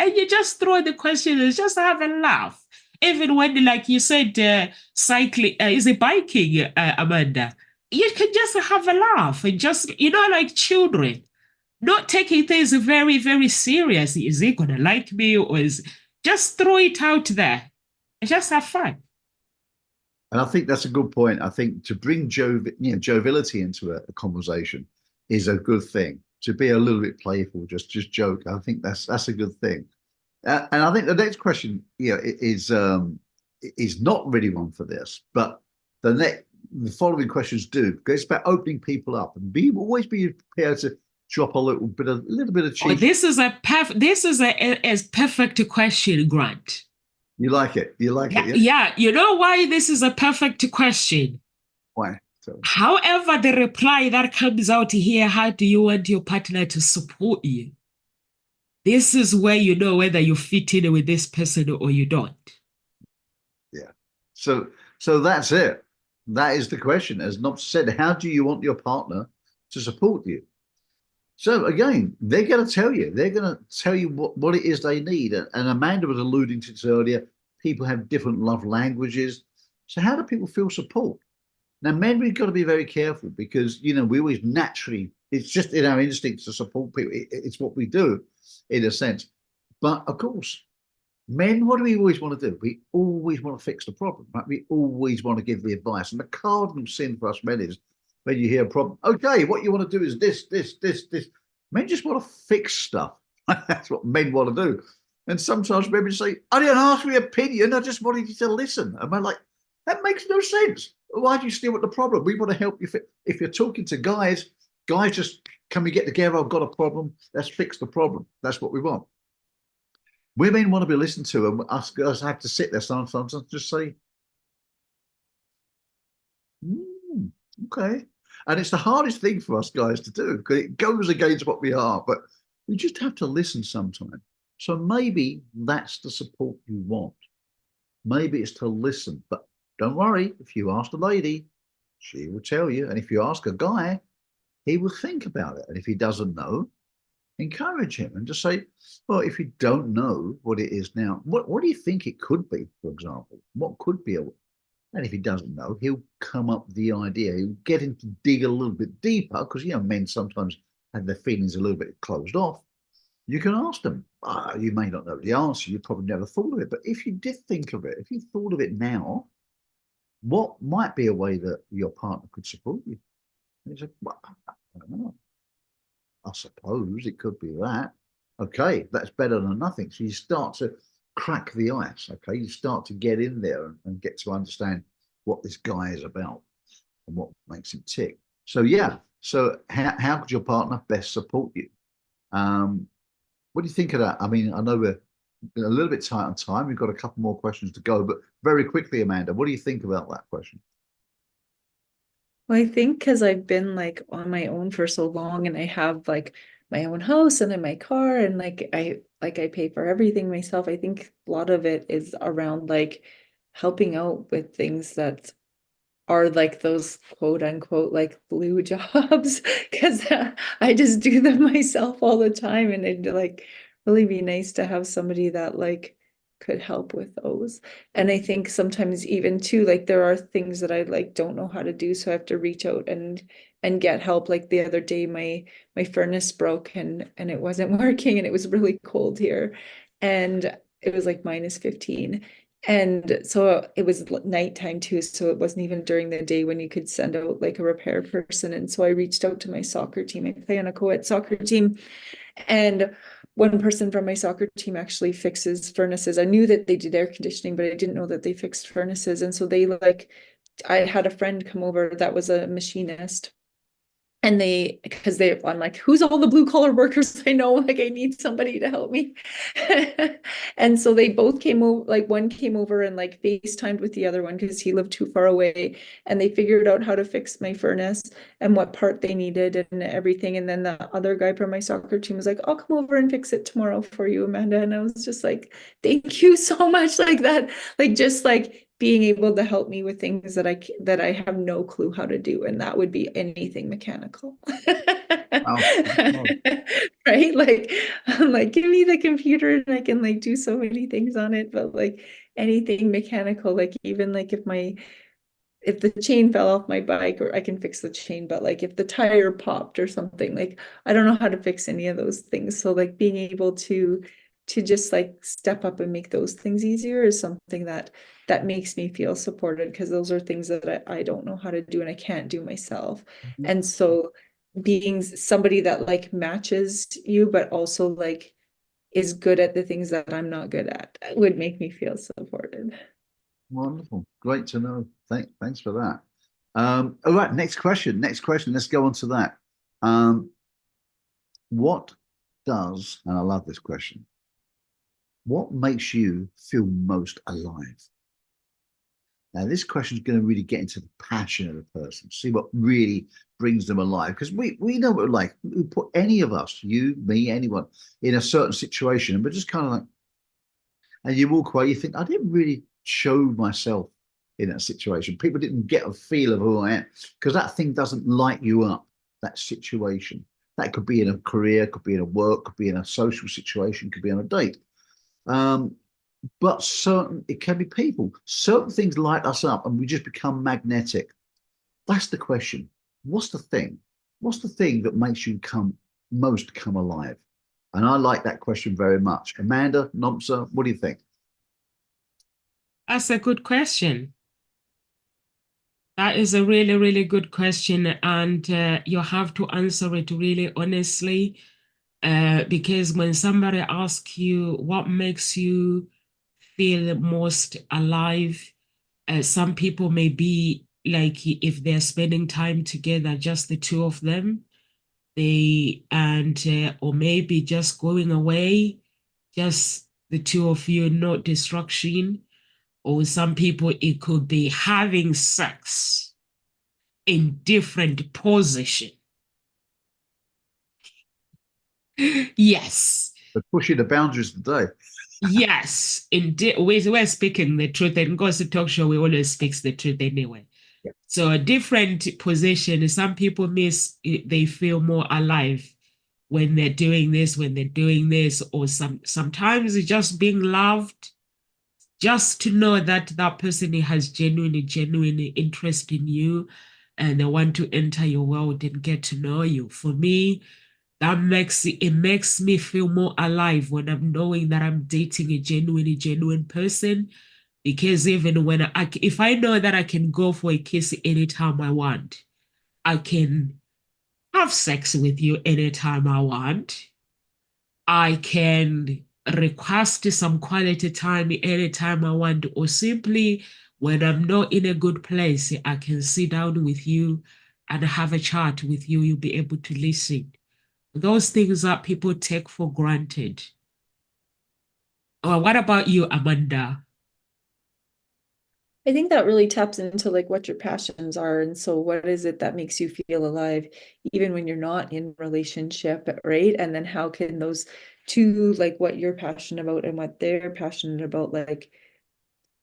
And you just throw the question and just have a laugh. Even when, like you said, cycling, is it biking, Amanda? You can just have a laugh and just, like children, not taking things very, very serious. Is he going to like me or just throw it out there and just have fun. And I think that's a good point. I think to bring joviality into a conversation is a good thing. To be a little bit playful, just joke. I think that's a good thing. And I think the next question, is not really one for this, but the following questions do. It's about opening people up and always be prepared to drop a little bit of cheek. Oh, this is a perfect question, Grant. You like it? You like it? Yeah. You know why this is a perfect question? Why? So, However, the reply that comes out here, how do you want your partner to support you? This is where you know whether you fit in with this person or you don't. yeah. So that's it. That is the question. As Nob said, how do you want your partner to support you? So again, they're going to tell you. They're going to tell you what it is they need. And Amanda was alluding to this earlier. People have different love languages. So how do people feel support? Now, men, we've got to be very careful because, you know, we always naturally, it's just in our instincts to support people. It's what we do in a sense. But of course, men, what do we always want to do? We always want to fix the problem, right? We always want to give the advice. And the cardinal sin for us men is when you hear a problem, okay, what you want to do is this. Men just want to fix stuff. That's what men want to do. And sometimes women say, I didn't ask for your opinion. I just wanted you to listen. And I'm like, that makes no sense. Why do you still want the problem? We want to help you. If you're talking to guys just, can we get together? I've got a problem. Let's fix the problem. That's what we want. Women want to be listened to, and us girls have to sit there sometimes and just say, okay. And it's the hardest thing for us guys to do because it goes against what we are, but we just have to listen sometimes. So maybe that's the support you want. Maybe it's to listen, but don't worry. If you ask a lady, she will tell you. And if you ask a guy, he will think about it. And if he doesn't know, encourage him and just say, well, if you don't know what it is now, what do you think it could be, for example? What could be and if he doesn't know, he'll come up with the idea. He'll get him to dig a little bit deeper because, you know, men sometimes have their feelings a little bit closed off. You can ask them. You may not know the answer. You probably never thought of it. But if you did think of it, if you thought of it now, what might be a way that your partner could support you? And he said, well, I don't know. I suppose it could be that. Okay, that's better than nothing. So you start to crack the ice. Okay, you start to get in there and get to understand what this guy is about and what makes him tick. So yeah. So how could your partner best support you? What do you think of that? I mean, I know we're a little bit tight on time. We've got a couple more questions to go, but very quickly, Amanda, what do you think about that question? Well, I think because I've been like on my own for so long and I have like my own house and then my car and like I pay for everything myself. I think a lot of it is around like helping out with things that are like those quote unquote like blue jobs because I just do them myself all the time and it'd like really be nice to have somebody that like could help with those. And I think sometimes even too like there are things that I like don't know how to do so I have to reach out and get help. Like the other day my furnace broke and it wasn't working and it was really cold here and it was like -15. And so it was nighttime too, so it wasn't even during the day when you could send out like a repair person. And so I reached out to my soccer team. I play on a co-ed soccer team, and one person from my soccer team actually fixes furnaces. I knew that they did air conditioning, but I didn't know that they fixed furnaces. And so they like, I had a friend come over that was a machinist. And I'm like, who's all the blue collar workers I know? Like, I need somebody to help me. And so they both came over, like one came over and like FaceTimed with the other one because he lived too far away. And they figured out how to fix my furnace and what part they needed and everything. And then the other guy from my soccer team was like, I'll come over and fix it tomorrow for you, Amanda. And I was just like, thank you so much. Like that, like just like being able to help me with things that I have no clue how to do, and that would be anything mechanical. Wow. Right? Like I'm like, give me the computer and I can like do so many things on it, but like anything mechanical, like even like if the chain fell off my bike or I can fix the chain, but like if the tire popped or something, like I don't know how to fix any of those things. So like being able to just like step up and make those things easier is something that makes me feel supported because those are things that I don't know how to do and I can't do myself. And so being somebody that like matches you, but also like is good at the things that I'm not good at would make me feel supported. Wonderful. Great to know. Thanks for that. All right, next question. Let's go on to that. What does, and I love this question, what makes you feel most alive? Now, this question is going to really get into the passion of the person, see what really brings them alive. Because we know what like we put any of us, you, me, anyone, in a certain situation, and we're just kind of like, and you walk away, you think, I didn't really show myself in that situation. People didn't get a feel of who I am because that thing doesn't light you up, that situation. That could be in a career, could be in a work, could be in a social situation, could be on a date. But it can be people. Certain things light us up and we just become magnetic. That's the question. What's the thing? What's the thing that makes you come alive? And I like that question very much. Amanda, Nomsa, what do you think? That's a good question. That is a really, really good question. And you have to answer it really honestly. Because when somebody asks you what makes you feel most alive, some people may be like if they're spending time together, just the two of them, or maybe just going away, just the two of you, no distraction. Or some people, it could be having sex in different position. Yes. They're pushing the boundaries today. Yes, indeed. We're speaking the truth, and because the talk show, we always speaks the truth anyway. Yeah. So a different position. Some people they feel more alive when they're doing this, or sometimes it's just being loved, just to know that that person has genuine interest in you, and they want to enter your world and get to know you. For me, that makes me feel more alive when I'm knowing that I'm dating a genuine person. Because even if I know that I can go for a kiss anytime I want, I can have sex with you anytime I want, I can request some quality time anytime I want, or simply when I'm not in a good place, I can sit down with you and have a chat with you. You'll be able to listen. Those things that people take for granted. What about you, Amanda? I think that really taps into like what your passions are. And so what is it that makes you feel alive, even when you're not in relationship, right? And then how can those two, like what you're passionate about and what they're passionate about, like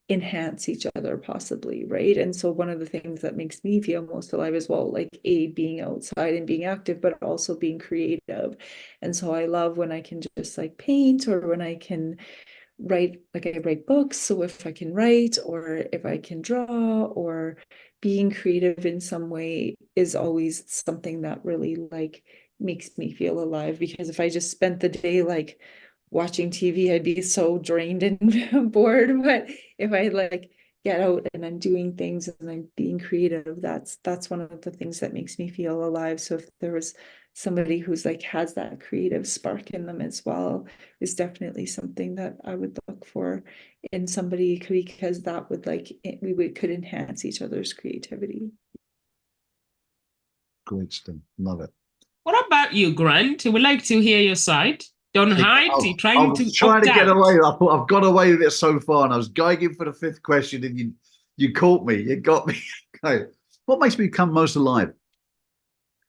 enhance each other possibly, right? And so one of the things that makes me feel most alive as well, like being outside and being active, but also being creative. And so I love when I can just like paint, or when I can write, like I write books. So if I can write, or if I can draw, or being creative in some way is always something that really like makes me feel alive. Because if I just spent the day like watching TV, I'd be so drained and bored. But if I like get out and I'm doing things and I'm being creative, that's one of the things that makes me feel alive. So if there was somebody who's like has that creative spark in them as well, is definitely something that I would look for in somebody, because that would like could enhance each other's creativity. Great stuff. Love it. What about you, Grant? We'd like to hear your side. Don't hide. You're I trying to was trying opt to get out. away. I thought I've got away with it so far, and I was going in for the fifth question, and you caught me. You got me. Okay. What makes me come most alive?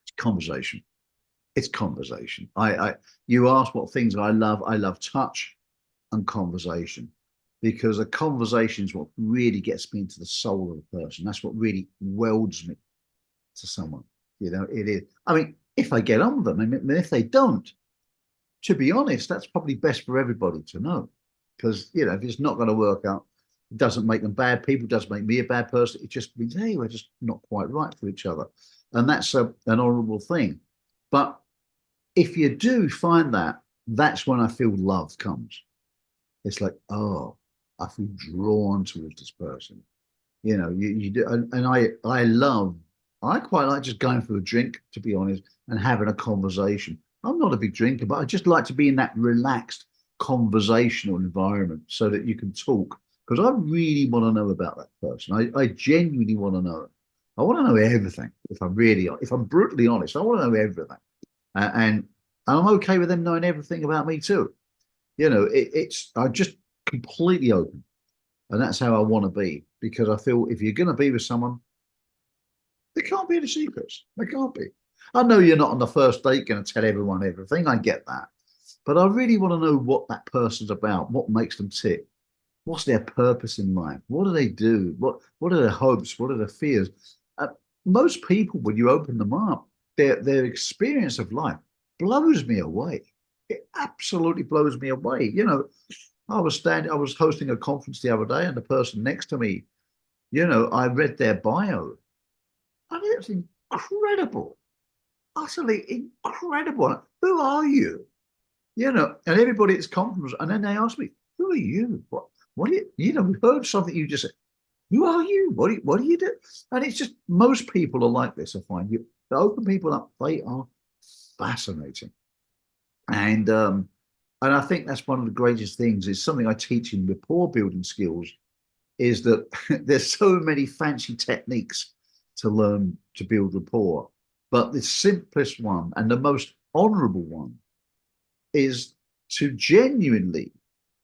It's conversation. It's conversation. You asked what things I love. I love touch and conversation, because a conversation is what really gets me into the soul of the person. That's what really welds me to someone. You know, it is. I mean, if I get on with them, and if they don't, to be honest, that's probably best for everybody to know. Because, you know, if it's not going to work out, it doesn't make them bad people, doesn't make me a bad person. It just means, hey, we're just not quite right for each other. And that's an honorable thing. But if you do find that, that's when I feel love comes. It's like, oh, I feel drawn towards this person. You know, you do. And I quite like just going for a drink, to be honest, and having a conversation. I'm not a big drinker, but I just like to be in that relaxed conversational environment so that you can talk, because I really want to know about that person. I genuinely want to know. I want to know everything. If I'm brutally honest, I want to know everything, and I'm okay with them knowing everything about me too. You know, I'm just completely open, and that's how I want to be, because I feel if you're going to be with someone, there can't be any secrets. There can't be. I know you're not on the first date going to tell everyone everything. I get that. But I really want to know what that person's about, what makes them tick, what's their purpose in life, what do they do, what are their hopes, what are their fears. Most people, when you open them up, their experience of life blows me away. It absolutely blows me away. You know, I was hosting a conference the other day, and the person next to me, you know, I read their bio, and it was incredible, utterly incredible. Who are you? You know, and everybody at this conference, and then they asked me, "Who are you? What do you know? We heard something you just said. Who are you? What do you do?" And it's just most people are like this. I find you open people up; they are fascinating, and I think that's one of the greatest things. It's something I teach in rapport building skills. Is that there's so many fancy techniques to learn to build rapport, but the simplest one and the most honourable one is to genuinely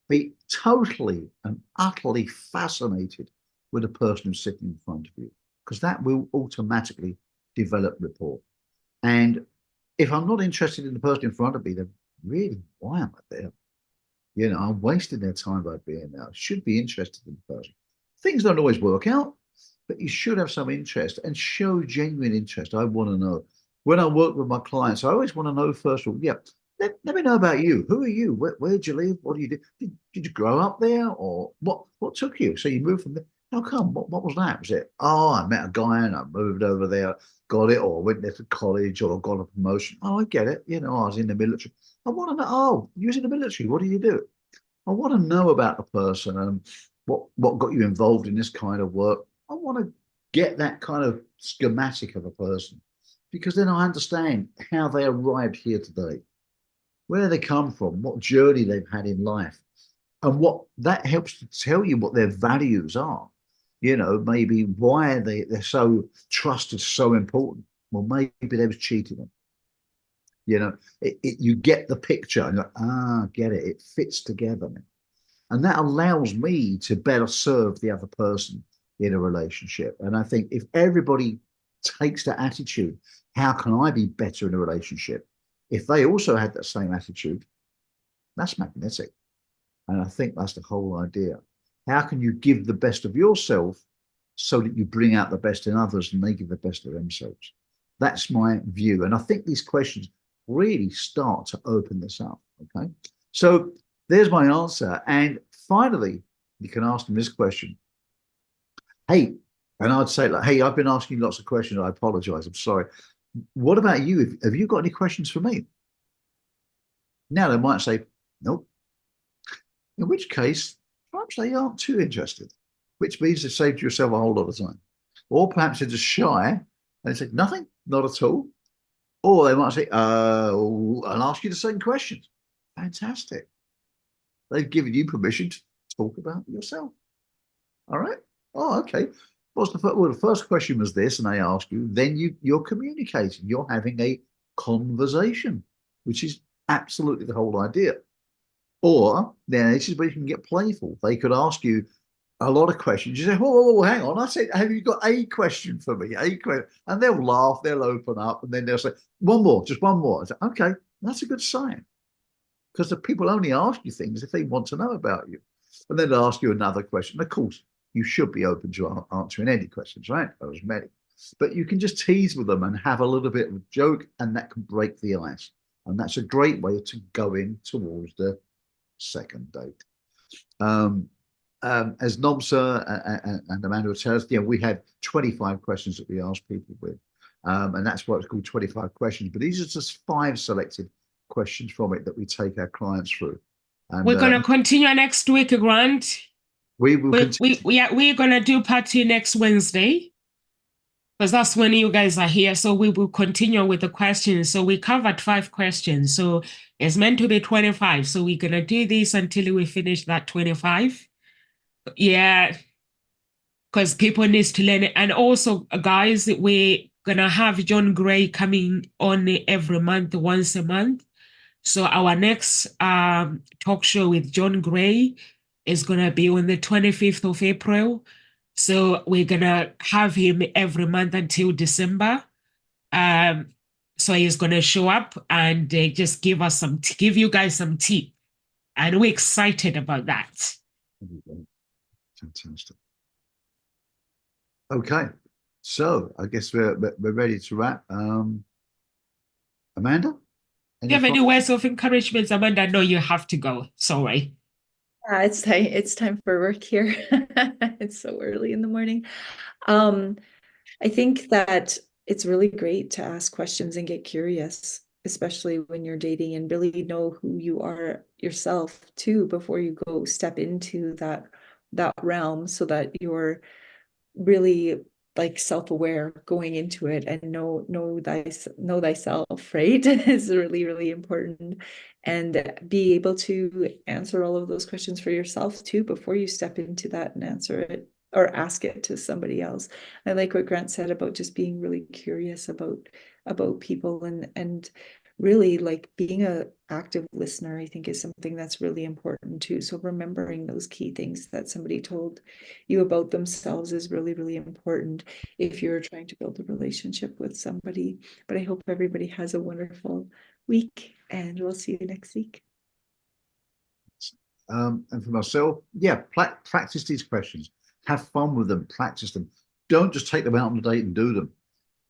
be totally and utterly fascinated with the person who's sitting in front of you, because that will automatically develop rapport. And if I'm not interested in the person in front of me, then really, why am I there? You know, I'm wasting their time by being there. I should be interested in the person. Things don't always work out, but you should have some interest and show genuine interest. I want to know. When I work with my clients, I always want to know, first of all, yeah, let me know about you. Who are you? Where'd you live? What do you do? Did you grow up there? Or what took you? So you moved from there. How come? What was that? Was it, oh, I met a guy and I moved over there, got it, or went there to college or got a promotion? Oh, I get it. You know, I was in the military. I want to know, oh, you was in the military. What do you do? I want to know about the person and what got you involved in this kind of work. I want to get that kind of schematic of a person, because then I understand how they arrived here today, where they come from, what journey they've had in life, and what that helps to tell you what their values are. You know, maybe why they're so trusted, so important. Well, maybe they was cheated on. You know, you get the picture and you're like, get it. It fits together now. And that allows me to better serve the other person in a relationship. And I think if everybody takes that attitude, how can I be better in a relationship? If they also had that same attitude, that's magnetic. And I think that's the whole idea. How can you give the best of yourself so that you bring out the best in others and they give the best of themselves? That's my view. And I think these questions really start to open this up. Okay. So there's my answer. And finally, you can ask them this question. Hey, and I'd say, like, hey, I've been asking you lots of questions. I apologize. I'm sorry. What about you? Have you got any questions for me? Now they might say, nope. In which case, perhaps they aren't too interested, which means they've saved yourself a whole lot of time. Or perhaps they're just shy and they say, nothing, not at all. Or they might say, and ask you the same questions. Fantastic. They've given you permission to talk about yourself. All right. Oh, okay. What's the first? Well, the first question was this, and they ask you, then you're communicating, you're having a conversation, which is absolutely the whole idea. Or then this is where you can get playful. They could ask you a lot of questions. You say, whoa, hang on. I said, have you got a question for me? A question. And they'll laugh, they'll open up, and then they'll say, one more, just one more. I say, okay, that's a good sign. Because the people only ask you things if they want to know about you. And then they'll ask you another question. Of course, you should be open to answering any questions, right? There's many. But you can just tease with them and have a little bit of a joke, and that can break the ice. And that's a great way to go in towards the second date. As Nomsa and Amanda will tell us, we have 25 questions that we ask people with. And that's why it's called 25 questions. But these are just 5 selected questions from it that we take our clients through. And, we're going to continue next week, Grant. We're going to do part 2 next Wednesday, because that's when you guys are here. So we will continue with the questions. So we covered 5 questions. So it's meant to be 25. So we're going to do this until we finish that 25. Yeah, because people need to learn it. And also, guys, we're going to have John Gray coming on every month, once a month. So our next talk show with John Gray is going to be on the 25th of April. So we're gonna have him every month until December. So he's gonna show up and just give us give you guys some tip, and we're excited about that. Fantastic. Okay, so I guess we're ready to wrap. Amanda, Do you have any words of encouragement, Amanda? No, you have to go. Sorry. Yeah, it's time for work here. It's so early in the morning. I think that it's really great to ask questions and get curious, especially when you're dating, and really know who you are yourself too before you go step into that realm, so that you're really like self-aware going into it, and know thyself, right? Is really, really important, and be able to answer all of those questions for yourself too before you step into that and answer it or ask it to somebody else. I like what Grant said about just being really curious about people, and really like being a active listener, I think is something that's really important too. So remembering those key things that somebody told you about themselves is really, really important if you're trying to build a relationship with somebody. But I hope everybody has a wonderful week, and we'll see you next week. And for myself, yeah, practice these questions. Have fun with them. Practice them. Don't just take them out on a date and do them.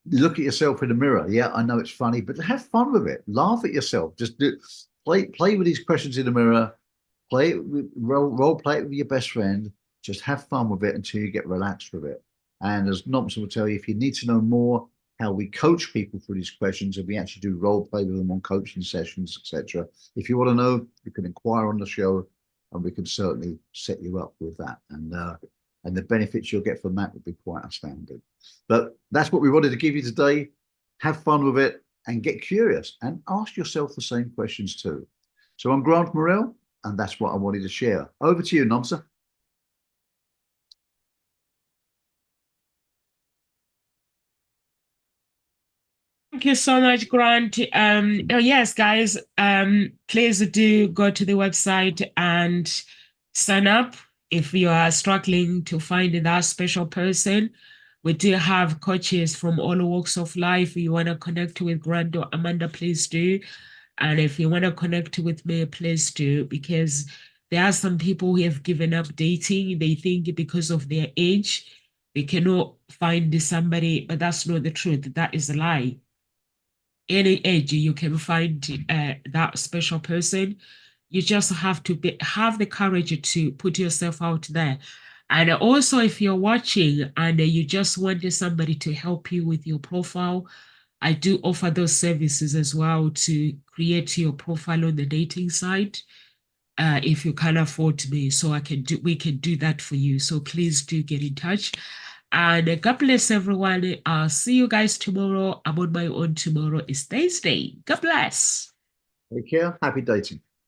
Look at yourself in the mirror. Yeah, I know it's funny, but have fun with it. Laugh at yourself. Just play with these questions in the mirror. Play it with, role play it with your best friend. Just have fun with it until you get relaxed with it. And as Nomsa will tell you, if you need to know more how we coach people through these questions, and we actually do role play with them on coaching sessions, etc. If you want to know, you can inquire on the show, and we can certainly set you up with that. And the benefits you'll get from that would be quite astounding. But that's what we wanted to give you today. Have fun with it and get curious and ask yourself the same questions too. So I'm Grant Morrell, and that's what I wanted to share. Over to you, Nomsa. Thank you so much, Grant. Yes, guys, please do go to the website and sign up if you are struggling to find that special person. We do have coaches from all walks of life. If you want to connect with Grant or Amanda, please do. And if you want to connect with me, please do, because there are some people who have given up dating. They think because of their age, they cannot find somebody, but that's not the truth. That is a lie. Any age you can find that special person. You just have to have the courage to put yourself out there. And also, if you're watching and you just wanted somebody to help you with your profile, I do offer those services as well to create your profile on the dating site. If you can afford me, so we can do that for you. So please do get in touch. And God bless everyone. I'll see you guys tomorrow. I'm on my own tomorrow. It's Thursday. God bless. Take care. Happy dating.